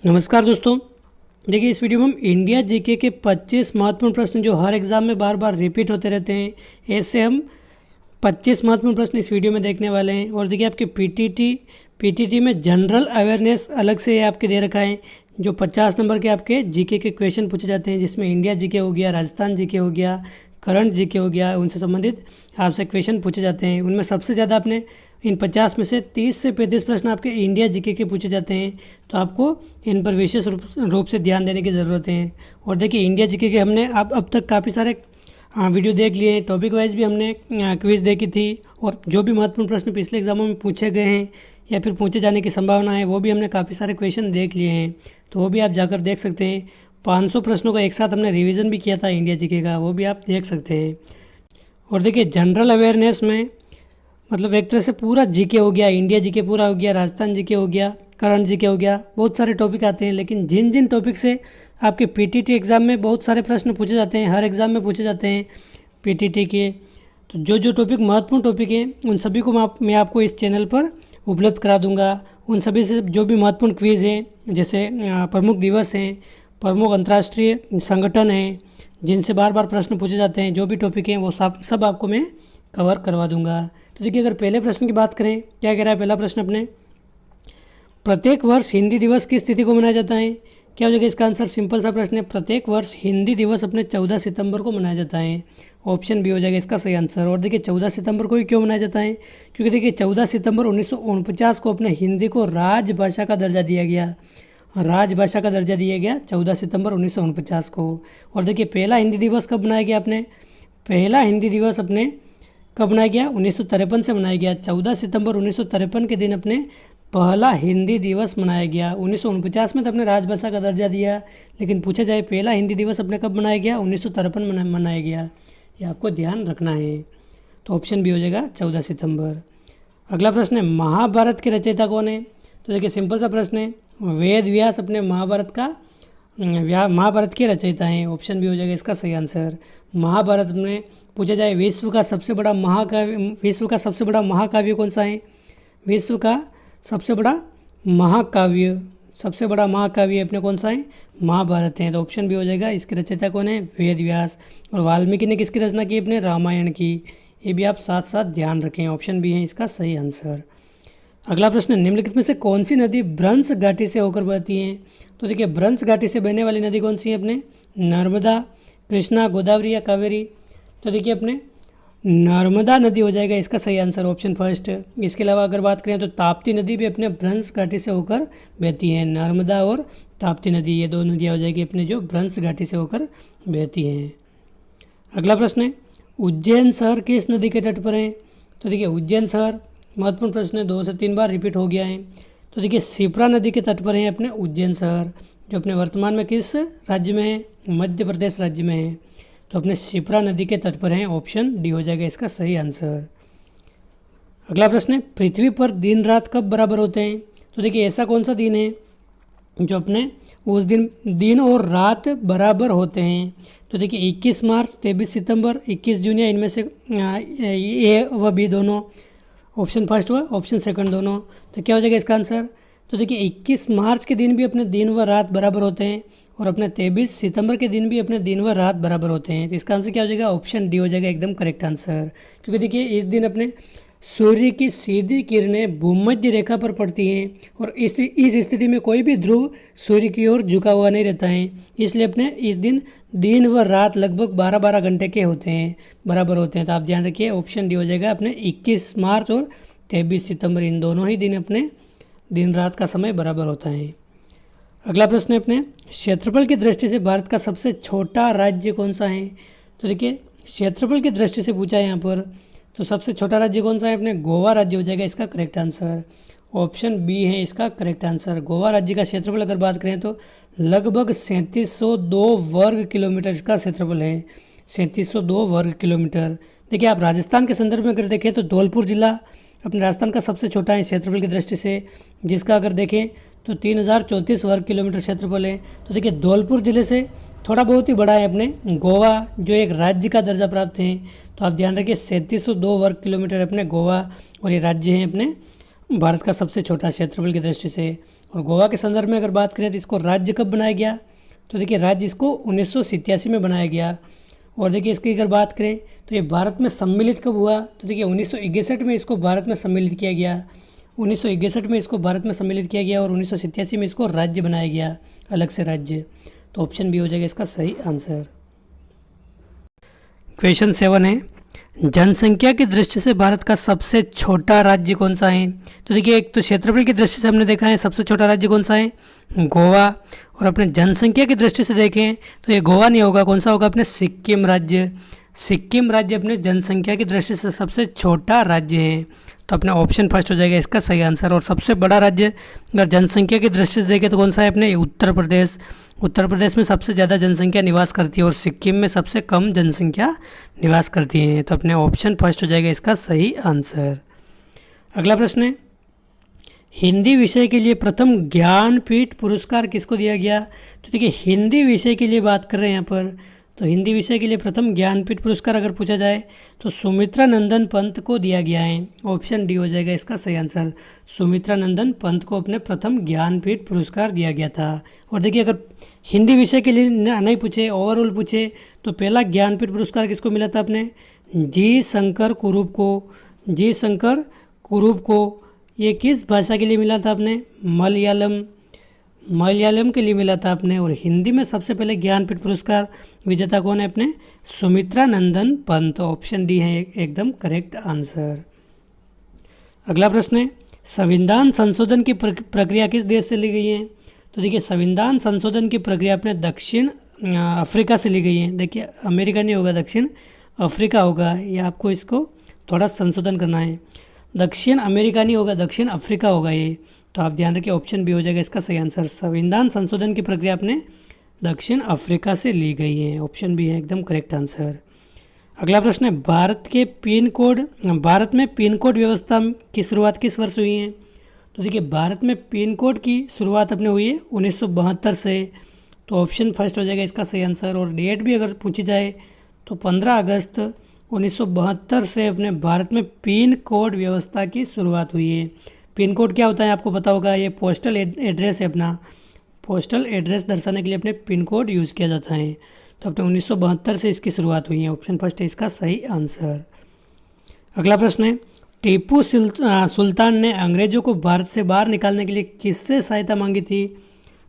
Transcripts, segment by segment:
नमस्कार दोस्तों। देखिए, इस वीडियो में हम इंडिया जीके के 25 महत्वपूर्ण प्रश्न जो हर एग्ज़ाम में बार बार रिपीट होते रहते हैं, ऐसे हम 25 महत्वपूर्ण प्रश्न इस वीडियो में देखने वाले हैं। और देखिए, आपके पीटीटी में जनरल अवेयरनेस अलग से आपके दे रखा है, जो 50 नंबर के आपके जीके के क्वेश्चन पूछे जाते हैं, जिसमें इंडिया जीके हो गया, राजस्थान जीके हो गया, करंट जीके हो गया, उनसे संबंधित आपसे क्वेश्चन पूछे जाते हैं। उनमें सबसे ज़्यादा आपने इन 50 में से 30 से 35 प्रश्न आपके इंडिया जीके के पूछे जाते हैं, तो आपको इन पर विशेष रूप से ध्यान देने की ज़रूरत है। और देखिए, इंडिया जीके के हमने अब तक काफ़ी सारे वीडियो देख लिए हैं, टॉपिक वाइज भी हमने क्विज़ देखी थी, और जो भी महत्वपूर्ण प्रश्न पिछले एग्जामों में पूछे गए हैं या फिर पूछे जाने की संभावना है, वो भी हमने काफ़ी सारे क्वेश्चन देख लिए हैं, तो वो भी आप जाकर देख सकते हैं। 500 प्रश्नों का एक साथ हमने रिवीजन भी किया था इंडिया जीके का, वो भी आप देख सकते हैं। और देखिए, जनरल अवेयरनेस में मतलब एक तरह से पूरा जीके हो गया, इंडिया जीके पूरा हो गया, राजस्थान जीके हो गया, करंट जीके हो गया, बहुत सारे टॉपिक आते हैं। लेकिन जिन जिन टॉपिक से आपके पीटीटी एग्ज़ाम में बहुत सारे प्रश्न पूछे जाते हैं, हर एग्ज़ाम में पूछे जाते हैं पीटीटी के, तो जो जो टॉपिक महत्वपूर्ण टॉपिक हैं उन सभी को मैं आपको इस चैनल पर उपलब्ध करा दूंगा। उन सभी से जो भी महत्वपूर्ण क्विज़ हैं, जैसे प्रमुख दिवस हैं, प्रमुख अंतर्राष्ट्रीय संगठन हैं, जिनसे बार बार प्रश्न पूछे जाते हैं, जो भी टॉपिक हैं वो सब आपको मैं कवर करवा दूंगा। तो देखिए, अगर पहले प्रश्न की बात करें, क्या कह रहा है पहला प्रश्न अपने, प्रत्येक वर्ष हिंदी दिवस किस तिथि को मनाया जाता है? क्या हो जाएगा इसका आंसर? सिंपल सा प्रश्न है, प्रत्येक वर्ष हिंदी दिवस अपने 14 सितंबर को मनाया जाता है। ऑप्शन बी हो जाएगा इसका सही आंसर। और देखिए, 14 सितंबर को ही क्यों मनाया जाता है? क्योंकि देखिए, 14 सितंबर 1949 को अपने हिंदी को राजभाषा का दर्जा दिया गया, राजभाषा का दर्जा दिया गया 14 सितंबर 1949 को। और देखिए, पहला हिंदी दिवस कब मनाया गया अपने? पहला हिंदी दिवस अपने कब मनाया गया? 1953 से मनाया गया। 14 सितंबर 1953 के दिन अपने पहला हिंदी दिवस मनाया गया। 1949 में तो अपने राजभाषा का दर्जा दिया, लेकिन पूछा जाए पहला हिंदी दिवस अपने कब मनाया गया? 1953 में मनाया गया। ये आपको ध्यान रखना है। तो ऑप्शन बी हो जाएगा 14 सितंबर। अगला प्रश्न है, महाभारत के रचयिता कौन है? तो देखिए, सिंपल सा प्रश्न है, वेद व्यास अपने महाभारत के रचयिता हैं। ऑप्शन बी हो जाएगा इसका सही आंसर। महाभारत में पूछा जाए विश्व का सबसे बड़ा महाकाव्य कौन सा है? विश्व का सबसे बड़ा महाकाव्य अपने कौन सा है? महाभारत है। तो ऑप्शन बी हो जाएगा। इसके रचयिता कौन है? वेद व्यास। और वाल्मीकि ने किसकी रचना की? अपने रामायण की। ये भी आप साथ साथ ध्यान रखें। ऑप्शन बी है इसका सही आंसर। अगला प्रश्न, निम्नलिखित में से कौन सी नदी भ्रंश घाटी से होकर बहती है? तो देखिए, भ्रंश घाटी से बहने वाली नदी कौन सी है अपने? नर्मदा, कृष्णा, गोदावरी या कावेरी? तो देखिए, अपने नर्मदा नदी हो जाएगा इसका सही आंसर, ऑप्शन फर्स्ट। इसके अलावा अगर बात करें तो ताप्ती नदी भी अपने भ्रंश घाटी से होकर बहती है। नर्मदा और ताप्ती नदी, ये दो नदियाँ हो जाएगी अपने जो भ्रंश घाटी से होकर बहती हैं। अगला प्रश्न है, उज्जैन शहर किस नदी के तट पर है? तो देखिए, उज्जैन शहर महत्वपूर्ण प्रश्न है, 2 से 3 बार रिपीट हो गया है। तो देखिए, शिप्रा नदी के तट पर है अपने उज्जैन शहर, जो अपने वर्तमान में किस राज्य में है? मध्य प्रदेश राज्य में है। तो अपने शिप्रा नदी के तट पर हैं। ऑप्शन डी हो जाएगा इसका सही आंसर। अगला प्रश्न है, पृथ्वी पर दिन रात कब बराबर होते हैं? तो देखिए, ऐसा कौन सा दिन है जो अपने उस दिन और रात बराबर होते हैं? तो देखिए, 21 मार्च, 23 सितंबर, 21 जून, या इनमें से ए व बी दोनों? ऑप्शन फर्स्ट व ऑप्शन सेकंड दोनों। तो क्या हो जाएगा इसका आंसर? तो देखिए, 21 मार्च के दिन भी अपने दिन व रात बराबर होते हैं, और अपने 23 सितंबर के दिन भी अपने दिन व रात बराबर होते हैं। तो इसका आंसर क्या हो जाएगा? ऑप्शन डी हो जाएगा एकदम करेक्ट आंसर। क्योंकि देखिए, इस दिन अपने सूर्य की सीधी किरणें भूमध्य रेखा पर पड़ती हैं, और इस स्थिति में कोई भी ध्रुव सूर्य की ओर झुका हुआ नहीं रहता है। इसलिए अपने इस दिन व रात लगभग 12-12 घंटे के होते हैं, बराबर होते हैं। तो आप ध्यान रखिए, ऑप्शन डी हो जाएगा अपने 21 मार्च और 23 सितंबर, इन दोनों ही दिन अपने दिन रात का समय बराबर होता है। अगला प्रश्न है अपने, क्षेत्रफल की दृष्टि से भारत का सबसे छोटा राज्य कौन सा है? तो देखिए, क्षेत्रफल की दृष्टि से पूछा है यहाँ पर, तो सबसे छोटा राज्य कौन सा है? अपने गोवा राज्य हो जाएगा इसका करेक्ट आंसर। ऑप्शन बी है इसका करेक्ट आंसर। गोवा राज्य का क्षेत्रफल अगर बात करें तो लगभग 3702 वर्ग किलोमीटर इसका क्षेत्रफल है, 3702 वर्ग किलोमीटर। देखिए, आप राजस्थान के संदर्भ में अगर देखें तो धौलपुर जिला अपने राजस्थान का सबसे छोटा है क्षेत्रफल की दृष्टि से, जिसका अगर देखें तो 3034 वर्ग किलोमीटर क्षेत्रफल है। तो देखिए, धौलपुर जिले से थोड़ा बहुत ही बड़ा है अपने गोवा, जो एक राज्य का दर्जा प्राप्त है। तो आप ध्यान रखिए, 3702 वर्ग किलोमीटर अपने गोवा, और ये राज्य है अपने भारत का सबसे छोटा क्षेत्रफल की दृष्टि से। और गोवा के संदर्भ में अगर बात करें तो इसको राज्य कब बनाया गया, तो देखिए राज्य इसको 1987 में बनाया गया। और देखिए इसकी अगर बात करें तो ये भारत में सम्मिलित कब हुआ, तो देखिए 1961 में इसको भारत में सम्मिलित किया गया। 1961 में इसको भारत में सम्मिलित किया गया और 1987 में इसको राज्य बनाया गया, अलग से राज्य। तो ऑप्शन बी हो जाएगा इसका सही आंसर। क्वेश्चन 7 है, जनसंख्या की दृष्टि से भारत का सबसे छोटा राज्य कौन सा है। तो देखिए एक तो क्षेत्रफल की दृष्टि से हमने देखा है सबसे छोटा राज्य कौन सा है, गोवा। और अपने जनसंख्या की दृष्टि से देखें तो ये गोवा नहीं होगा, कौन सा होगा अपने सिक्किम राज्य। सिक्किम राज्य अपने जनसंख्या की दृष्टि से सबसे छोटा राज्य है। तो अपना ऑप्शन फर्स्ट हो जाएगा इसका सही आंसर। और सबसे बड़ा राज्य अगर जनसंख्या की दृष्टि से देखें तो कौन सा है अपने उत्तर प्रदेश। उत्तर प्रदेश में सबसे ज़्यादा जनसंख्या निवास करती है और सिक्किम में सबसे कम जनसंख्या निवास करती है। तो अपने ऑप्शन फर्स्ट हो जाएगा इसका सही आंसर। अगला प्रश्न है, हिंदी विषय के लिए प्रथम ज्ञानपीठ पुरस्कार किसको दिया गया। तो देखिए हिंदी विषय के लिए बात कर रहे हैं यहाँ पर, तो हिंदी विषय के लिए प्रथम ज्ञानपीठ पुरस्कार अगर पूछा जाए तो सुमित्रा नंदन पंत को दिया गया है। ऑप्शन डी हो जाएगा इसका सही आंसर। सुमित्रा नंदन पंत को अपने प्रथम ज्ञानपीठ पुरस्कार दिया गया था। और देखिए अगर हिंदी विषय के लिए नहीं पूछे, ओवरऑल पूछे, तो पहला ज्ञानपीठ पुरस्कार किसको मिला था अपने, जी शंकर कुरूप को। जी शंकर कुरूप को ये किस भाषा के लिए मिला था अपने, मलयालम के लिए मिला था अपने। और हिंदी में सबसे पहले ज्ञानपीठ पुरस्कार विजेता कौन है अपने, सुमित्रा नंदन पंत। ऑप्शन डी है एकदम करेक्ट आंसर। अगला प्रश्न है, संविधान संशोधन की प्रक्रिया किस देश से ली गई है। तो देखिए संविधान संशोधन की प्रक्रिया अपने दक्षिण अफ्रीका से ली गई है। देखिए अमेरिका नहीं होगा, दक्षिण अफ्रीका होगा। ये आपको इसको थोड़ा संशोधन करना है, दक्षिण अमेरिका नहीं होगा, दक्षिण अफ्रीका होगा ये। तो आप ध्यान रखिए ऑप्शन बी हो जाएगा इसका सही आंसर। संविधान संशोधन की प्रक्रिया अपने दक्षिण अफ्रीका से ली गई है। ऑप्शन बी है एकदम करेक्ट आंसर। अगला प्रश्न है, भारत में पिन कोड व्यवस्था की शुरुआत किस वर्ष हुई है। तो देखिए भारत में पिन कोड की शुरुआत अपने हुई है 1972 से। तो ऑप्शन फर्स्ट हो जाएगा इसका सही आंसर। और डेट भी अगर पूछी जाए तो 15 अगस्त 1972 से अपने भारत में पिन कोड व्यवस्था की शुरुआत हुई है। पिन कोड क्या होता है आपको पता होगा, ये पोस्टल एड्रेस है अपना। पोस्टल एड्रेस दर्शाने के लिए अपने पिन कोड यूज़ किया जाता है। तो अपने 1972 से इसकी शुरुआत हुई है। ऑप्शन फर्स्ट है इसका सही आंसर। अगला प्रश्न है, टीपू सुल्तान ने अंग्रेज़ों को भारत से बाहर निकालने के लिए किससे सहायता मांगी थी।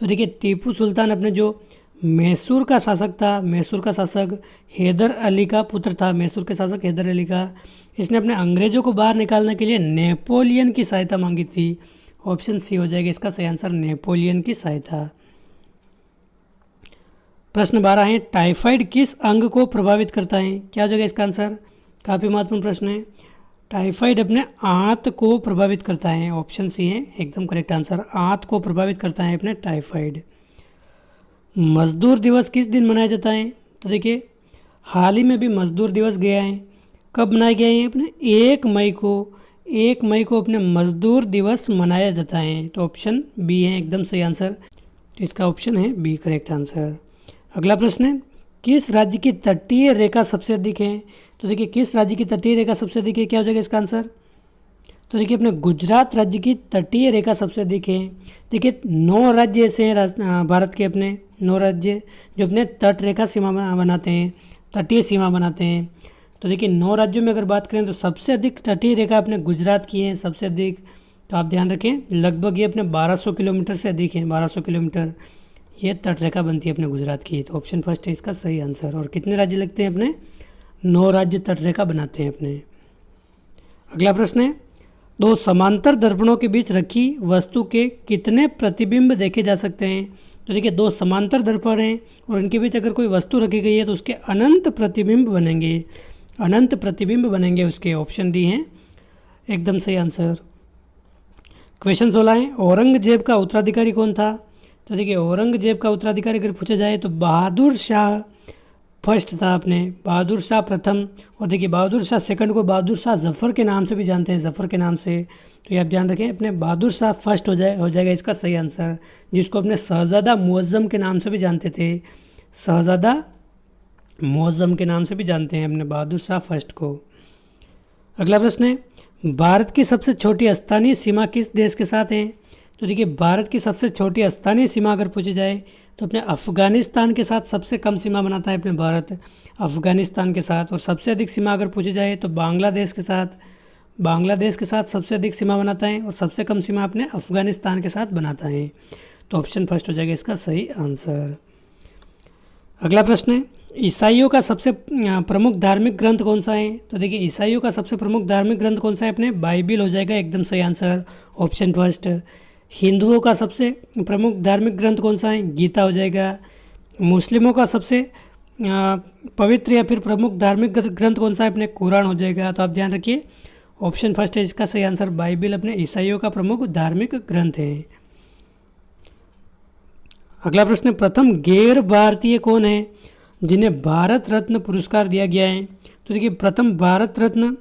तो देखिए टीपू सुल्तान अपने जो मैसूर का शासक था, मैसूर का शासक हैदर अली का पुत्र था, मैसूर के शासक हैदर अली का। इसने अपने अंग्रेज़ों को बाहर निकालने के लिए नेपोलियन की सहायता मांगी थी। ऑप्शन सी हो जाएगा इसका सही आंसर, नेपोलियन की सहायता। प्रश्न 12 है, टाइफाइड किस अंग को प्रभावित करता है। क्या हो जाएगा इसका आंसर, काफ़ी महत्वपूर्ण प्रश्न है। टाइफाइड अपने आंत को प्रभावित करता है। ऑप्शन सी है एकदम करेक्ट आंसर, आंत को प्रभावित करता है अपने टाइफाइड। मजदूर दिवस किस दिन मनाया जाता है। तो देखिए हाल ही में भी मजदूर दिवस गया है, कब मनाया गया है अपने 1 मई को। 1 मई को अपने मजदूर दिवस मनाया जाता है। तो ऑप्शन बी है एकदम सही आंसर। तो इसका ऑप्शन है बी करेक्ट आंसर। अगला प्रश्न है, किस राज्य की तटीय रेखा सबसे अधिक है। तो देखिए किस राज्य की तटीय रेखा सबसे अधिक है, क्या हो जाएगा इसका आंसर। तो देखिए अपने गुजरात राज्य की तटीय रेखा सबसे अधिक है। देखिए 9 राज्य ऐसे हैं भारत के, अपने 9 राज्य जो अपने तट रेखा सीमा बनाते हैं, तटीय सीमा बनाते हैं। तो देखिए 9 राज्यों में अगर बात करें तो सबसे अधिक तटीय रेखा अपने गुजरात की है, सबसे अधिक। तो आप ध्यान रखें लगभग ये अपने 1200 किलोमीटर से अधिक है, 1200 किलोमीटर ये तट रेखा बनती है अपने गुजरात की। तो ऑप्शन फर्स्ट है इसका सही आंसर। और कितने राज्य लगते हैं अपने, 9 राज्य तट रेखा बनाते हैं अपने। अगला प्रश्न है, 2 समांतर दर्पणों के बीच रखी वस्तु के कितने प्रतिबिंब देखे जा सकते हैं। तो देखिए 2 समांतर दर्पण हैं और इनके बीच अगर कोई वस्तु रखी गई है तो उसके अनंत प्रतिबिंब बनेंगे, अनंत प्रतिबिंब बनेंगे उसके। ऑप्शन डी है एकदम सही आंसर। क्वेश्चन 16 है, औरंगजेब का उत्तराधिकारी कौन था। तो देखिए औरंगजेब का उत्तराधिकारी अगर पूछा जाए तो बहादुर शाह फर्स्ट था अपने, बहादुर शाह प्रथम। और देखिए बहादुर शाह सेकंड को बहादुर शाह जफ़र के नाम से भी जानते हैं, जफ़र के नाम से। तो ये आप ध्यान रखें अपने बहादुर शाह फर्स्ट हो जाएगा इसका सही आंसर, जिसको अपने शहज़ादा मुअज़्ज़म के नाम से भी जानते थे, शहज़ादा मुअज़्ज़म के नाम से भी जानते हैं अपने बहादुर शाह फर्स्ट को। अगला प्रश्न है, भारत की सबसे छोटी स्थानीय सीमा किस देश के साथ है। तो देखिए भारत की सबसे छोटी स्थानीय सीमा अगर पूछी जाए तो अपने अफ़गानिस्तान के साथ सबसे कम सीमा बनाता है अपने भारत अफ़गानिस्तान के साथ। और सबसे अधिक सीमा अगर पूछी जाए तो बांग्लादेश के साथ सबसे अधिक सीमा बनाता है और सबसे कम सीमा अपने अफ़गानिस्तान के साथ बनाता है। तो ऑप्शन फर्स्ट हो जाएगा इसका सही आंसर। अगला प्रश्न है, ईसाइयों का सबसे प्रमुख धार्मिक ग्रंथ कौन सा है? तो देखिए ईसाइयों का सबसे प्रमुख धार्मिक ग्रंथ कौन सा है? अपने बाइबिल हो जाएगा एकदम सही आंसर, ऑप्शन फर्स्ट। हिंदुओं का सबसे प्रमुख धार्मिक ग्रंथ कौन सा है? गीता हो जाएगा। मुस्लिमों का सबसे पवित्र या फिर प्रमुख धार्मिक ग्रंथ कौन सा है? अपने कुरान हो जाएगा। तो आप ध्यान रखिए ऑप्शन फर्स्ट है इसका सही आंसर, बाइबिल अपने ईसाइयों का प्रमुख धार्मिक ग्रंथ है। अगला प्रश्न, प्रथम गैर भारतीय कौन है जिन्हें भारत रत्न पुरस्कार दिया गया है? तो देखिए प्रथम भारत रत्न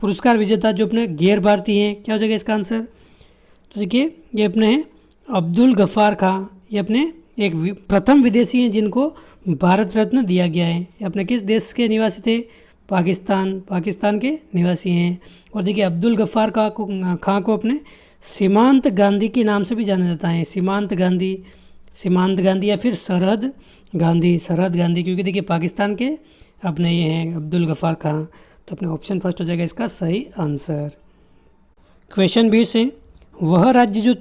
पुरस्कार विजेता जो अपने गैर भारतीय हैं, क्या हो जाएगा इसका आंसर? तो देखिए ये अपने हैं अब्दुल गफ्फार खां, ये अपने एक प्रथम विदेशी हैं जिनको भारत रत्न दिया गया है। ये अपने किस देश के निवासी थे? पाकिस्तान के निवासी हैं। और देखिए अब्दुल गफ्फार खां को अपने सीमांत गांधी के नाम से भी जाना जाता है। सीमांत गांधी या फिर सरहद गांधी, क्योंकि देखिए पाकिस्तान के अपने ये हैं अब्दुल गफ्फार खां। तो अपने ऑप्शन फर्स्ट हो जाएगा इसका सही आंसर। क्वेश्चन 20 है, वह राज्य जो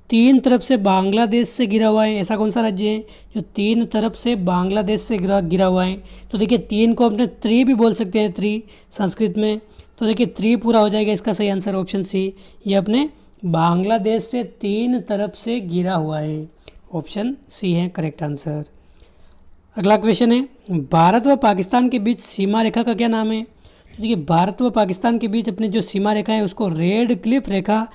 3 तरफ से बांग्लादेश से घिरा हुआ है, ऐसा कौन सा राज्य है जो 3 तरफ से बांग्लादेश से घिरा हुआ है? तो देखिए 3 को अपने त्रि भी बोल सकते हैं, त्रि संस्कृत में। तो देखिए त्रिपुरा हो जाएगा इसका सही आंसर, ऑप्शन सी। ये अपने बांग्लादेश से 3 तरफ से घिरा हुआ है, ऑप्शन सी है करेक्ट आंसर। अगला क्वेश्चन है, भारत व पाकिस्तान के बीच सीमा रेखा का क्या नाम है? तो देखिए भारत व पाकिस्तान के बीच अपनी जो सीमा रेखा है उसको रेड क्लिफ रेखा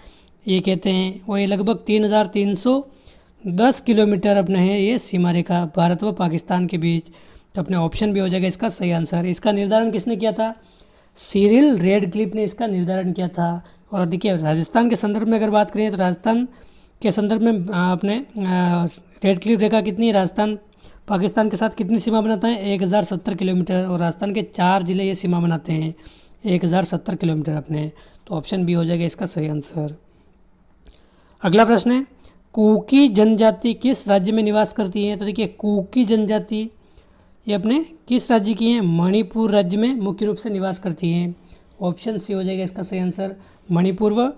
ये कहते हैं। और ये लगभग 3310 किलोमीटर अपने है ये सीमा रेखा भारत व पाकिस्तान के बीच। तो अपने ऑप्शन भी हो जाएगा इसका सही आंसर। इसका निर्धारण किसने किया था? सिरिल रेडक्लिफ ने इसका निर्धारण किया था। और देखिए राजस्थान के संदर्भ में अगर बात करें तो राजस्थान के संदर्भ में अपने रेडक्लिफ रेखा कितनी है? राजस्थान पाकिस्तान के साथ कितनी सीमा बनाता है? 1070 किलोमीटर। और राजस्थान के 4 जिले ये सीमा बनाते हैं, 1070 किलोमीटर अपने। तो ऑप्शन बी हो जाएगा इसका सही आंसर। अगला प्रश्न है, कुकी जनजाति किस राज्य में निवास करती है? तो देखिए कुकी जनजाति ये अपने किस राज्य की हैं? मणिपुर राज्य में मुख्य रूप से निवास करती हैं। ऑप्शन सी हो जाएगा इसका सही आंसर। मणिपुर व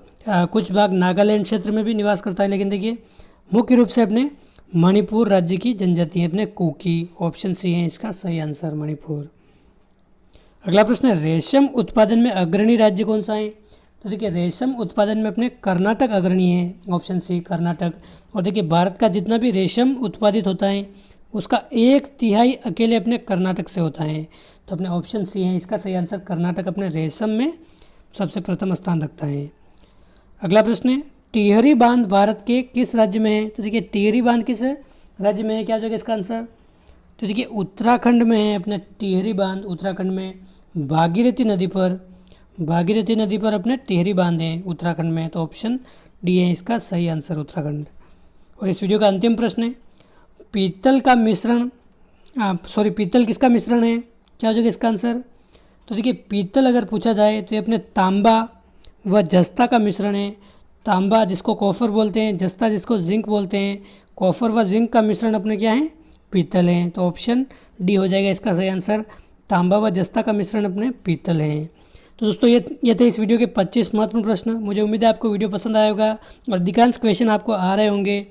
कुछ भाग नागालैंड क्षेत्र में भी निवास करता है, लेकिन देखिए मुख्य रूप से अपने मणिपुर राज्य की जनजाति है अपने कुकी। ऑप्शन सी है इसका सही आंसर, मणिपुर। अगला प्रश्न है, रेशम उत्पादन में अग्रणी राज्य कौन सा है? तो देखिए रेशम उत्पादन में अपने कर्नाटक अग्रणी है, ऑप्शन सी कर्नाटक। और देखिए भारत का जितना भी रेशम उत्पादित होता है उसका 1/3 अकेले अपने कर्नाटक से होता है। तो अपने ऑप्शन सी है इसका सही आंसर, कर्नाटक अपने रेशम में सबसे प्रथम स्थान रखता है। अगला प्रश्न है, टिहरी बांध भारत के किस राज्य में है? तो देखिए टिहरी बांध किस राज्य में है, क्या हो जाएगा इसका आंसर? तो देखिए उत्तराखंड में है अपने टिहरी बांध, उत्तराखंड में भागीरथी नदी पर अपने टिहरी बांध हैं उत्तराखंड में। तो ऑप्शन डी है इसका सही आंसर, उत्तराखंड। और इस वीडियो का अंतिम प्रश्न है, पीतल किसका मिश्रण है, क्या हो जाएगा इसका आंसर? तो देखिए पीतल अगर पूछा जाए तो ये अपने तांबा व जस्ता का मिश्रण है। तांबा जिसको कॉपर बोलते हैं, जस्ता जिसको जिंक बोलते हैं। कॉपर व जिंक का मिश्रण अपने क्या है? पीतल है। तो ऑप्शन डी हो जाएगा इसका सही आंसर, तांबा व जस्ता का मिश्रण अपने पीतल है। तो दोस्तों ये थे इस वीडियो के 25 महत्वपूर्ण प्रश्न। मुझे उम्मीद है आपको वीडियो पसंद आया होगा और अधिकांश क्वेश्चन आपको आ रहे होंगे।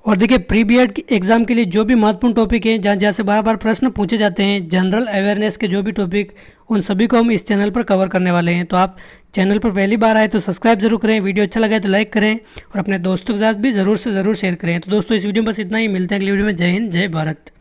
और देखिए प्री बीएड एग्जाम के लिए जो भी महत्वपूर्ण टॉपिक है, जहाँ से बार बार प्रश्न पूछे जाते हैं, जनरल अवेयरनेस के जो भी टॉपिक, उन सभी को हम इस चैनल पर कवर करने वाले हैं। तो आप चैनल पर पहली बार आए तो सब्सक्राइब जरूर करें, वीडियो अच्छा लगा तो लाइक करें और अपने दोस्तों के साथ भी ज़रूर से ज़रूर शेयर करें। तो दोस्तों इस वीडियो में बस इतना ही, मिलते हैं अगली वीडियो में। जय हिंद, जय भारत।